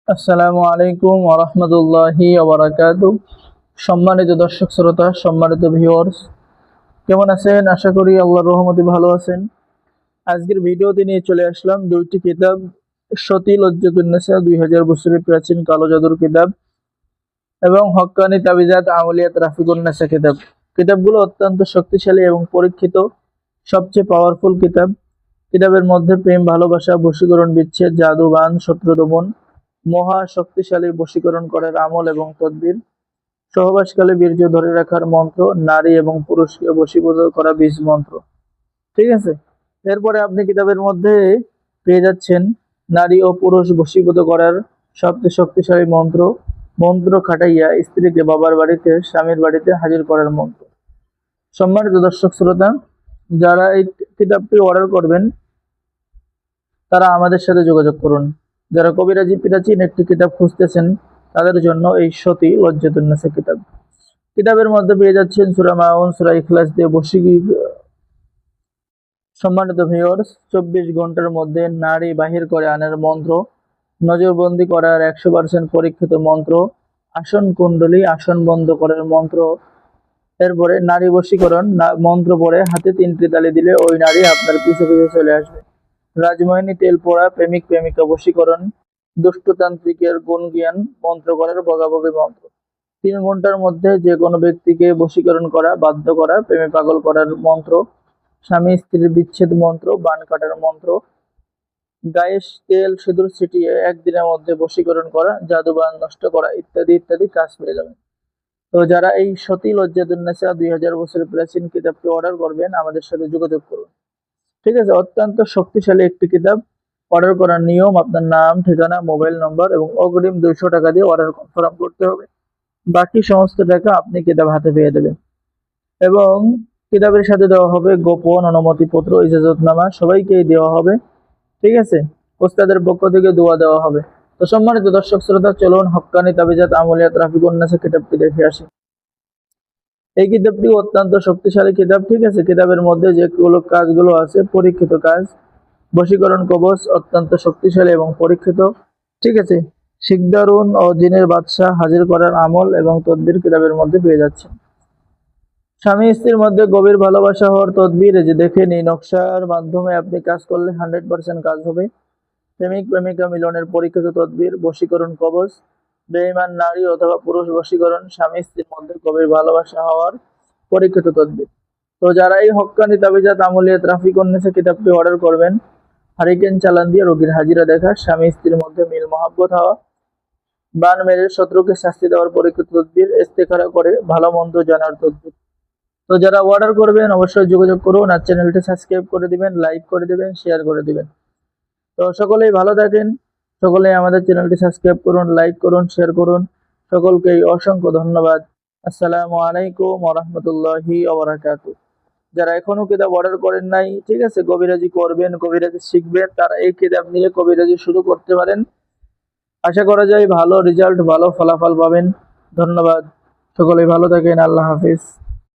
আসসালামু আলাইকুম ওয়া রাহমাতুল্লাহি ওয়া বারাকাতুহু। সম্মানিত দর্শক শ্রোতা, সম্মানিত ভিউয়ার্স, কেমন আছেন? আশা করি আল্লাহর রহমতে ভালো আছেন। আজকের ভিডিওতে নিয়ে চলে আসলাম দুইটি কিতাব, সতী লজ্জাতুন্নেসা 2000 বছরের প্রাচীন কালো জাদুর কিতাব এবং হক্কানি তাবিজাত আমলিয়াত রাফিকুন্নেসা কিতাব। কিতাবগুলো অত্যন্ত শক্তিশালী এবং পরীক্ষিত, সবচেয়ে পাওয়ারফুল কিতাব। কিতাবের মধ্যে প্রেম, ভালোবাসা, বশীকরণ, বিচ্ছেদ, জাদু, বান, শত্রু দমন, মহা শক্তিশালী বশীকরণ করার আমল এবং তদবির, সহবাসকালে বীর্য ধরে রাখার মন্ত্র, নারী এবং পুরুষকে বশীভূত করা বীজ মন্ত্র। ঠিক আছে, এরপরে আপনি কিতাবের মধ্যে পেয়ে যাচ্ছেন নারী ও পুরুষ বশীভূত করার সবচেয়ে শক্তিশালী মন্ত্র, মন্ত্র খাটাইয়া স্ত্রীকে বাবার বাড়িতে স্বামীর বাড়িতে হাজির করার মন্ত্র। সম্মানিত দর্শক শ্রোতা, যারা এই কিতাবটি অর্ডার করবেন তারা আমাদের সাথে যোগাযোগ করুন। যারা কবিরাজি প্রাচীন একটি কিতাব খুঁজতেছেন তাদের জন্য এই সতী লজ্জাতুন্নেসা কিতাব। কিতাবের মধ্যে পেয়ে যাচ্ছেন সূরা মাউন, সূরা ইখলাস দিয়ে বশীকী। সম্মানিত ভিউয়ার্স, 24 ঘন্টার মধ্যে নারী বাহির করে আনার মন্ত্র, নজরবন্দি করার 100% পরীক্ষিত মন্ত্র, আসন কুণ্ডলী আসন বন্ধ করার মন্ত্র। এরপরে নারী বশীকরণ মন্ত্র পড়ে হাতে 3টি তালি দিলে ওই নারী আপনার পিছে পিছে চলে আসবে। রাজমোহিনী তেল পড়া প্রেমিক প্রেমিকা বশীকরণ, দুষ্টতান্ত্রিকের গুণ জ্ঞান মন্ত্র করার বগাবগি মন্ত্র। 3 ঘন্টার মধ্যে যে কোনো ব্যক্তিকে বশীকরণ করা, বাধ্য করা, প্রেমে পাগল করার মন্ত্র, স্বামী স্ত্রীর বিচ্ছেদ মন্ত্র, বান কাটার মন্ত্র, গায়ে তেল সিঁদুর ছিটিয়ে একদিনের মধ্যে বশীকরণ করা, জাদু বান নষ্ট করা ইত্যাদি ইত্যাদি কাজ পেয়ে যাবেন। তো যারা এই সতী লজ্জাতুন্নেসা 2000 বছরের প্রাচীন কিতাবটি অর্ডার করবেন আমাদের সাথে যোগাযোগ করুন। ঠিক আছে, অত্যন্ত শক্তিশালী একটি কিতাব। অর্ডার করার নিয়ম: আপনার নাম, ঠিকানা, মোবাইল নম্বর এবং অগ্রিম 200 টাকা দিয়ে অর্ডার কনফার্ম করতে হবে। বাকি সমস্ত টাকা আপনি কিতাব হাতে পেয়ে দেবেন এবং কিতাবের সাথে দেওয়া হবে গোপন অনুমতিপত্র, ইজাজতনামা, সবাইকেই দেওয়া হবে। ঠিক আছে, ওস্তাদের পক্ষ থেকে দোয়া দেওয়া হবে। তো সম্মানিত দর্শক শ্রোতা, চলুন হক্কানি তাবিজাত আমলিয়াত রাফিকুন্নেসা কিতাবটি দেখে আসি। এই কিতাবটি অত্যন্ত শক্তিশালী কিতাব। ঠিক আছে, কিতাবের মধ্যে যেগুলো কাজগুলো আছে পরীক্ষিত কাজ। বশীকরণ কবচ অত্যন্ত শক্তিশালী এবং পরীক্ষিত। ঠিক আছে, শিকদারুন ও জিনের বাদশাহ হাজির করার আমল এবং তদবির কিতাবের মধ্যে পেয়ে যাচ্ছে। স্বামী স্ত্রীর মধ্যে গভীর ভালোবাসা হওয়ার তদবির যে দেখে নিই, নকশার মাধ্যমে আপনি কাজ করলে 100% কাজ হবে। প্রেমিক প্রেমিকা মিলনের পরীক্ষিত তদবির, বশীকরণ কবচ, বেঈমান নারী অথবা পুরুষ বশীকরণ, স্বামী স্ত্রীর মধ্যে গভীর ভালোবাসা হওয়ার পরীক্ষিত তদবির। তো যারা এই হক্কানি তাবিজাত আমলিয়াত রাফিকুন্নেসা কিতাবটি অর্ডার করবেন, হারিকেন চালান দিয়ে রোগীর হাজিরা দেখা, স্বামী স্ত্রীর মধ্যে মিল মহাব্বত হওয়া, বান মেরে শত্রুকে শাস্তি দেওয়ার পরীক্ষিত তদবির, ইস্তেখারা করে ভালো মন্দ জানার তদবির। তো যারা অর্ডার করবেন অবশ্যই যোগাযোগ করুন আর চ্যানেলটি সাবস্ক্রাইব করে দিবেন, লাইক করে দিবেন, শেয়ার করে দিবেন। তো সকলেই ভালো থাকেন, সকলেই আমাদের চ্যানেলটি সাবস্ক্রাইব করুন, লাইক করুন, শেয়ার করুন। সকলকেই অসংখ্য ধন্যবাদ। আসসালামু আলাইকুম ওয়া রাহমাতুল্লাহি ওয়া বারাকাতুহু। যারা এখনো কিতাব অর্ডার করেন নাই, ঠিক আছে, কবিরাজি করবেন, কবিরাজি শিখবেন, তারা এই কিতাব নিয়ে কবিরাজি শুরু করতে পারেন। আশা করা যায় ভালো রেজাল্ট, ভালো ফলাফল পাবেন। ধন্যবাদ, সকলেই ভালো থাকেন। আল্লাহ হাফিজ।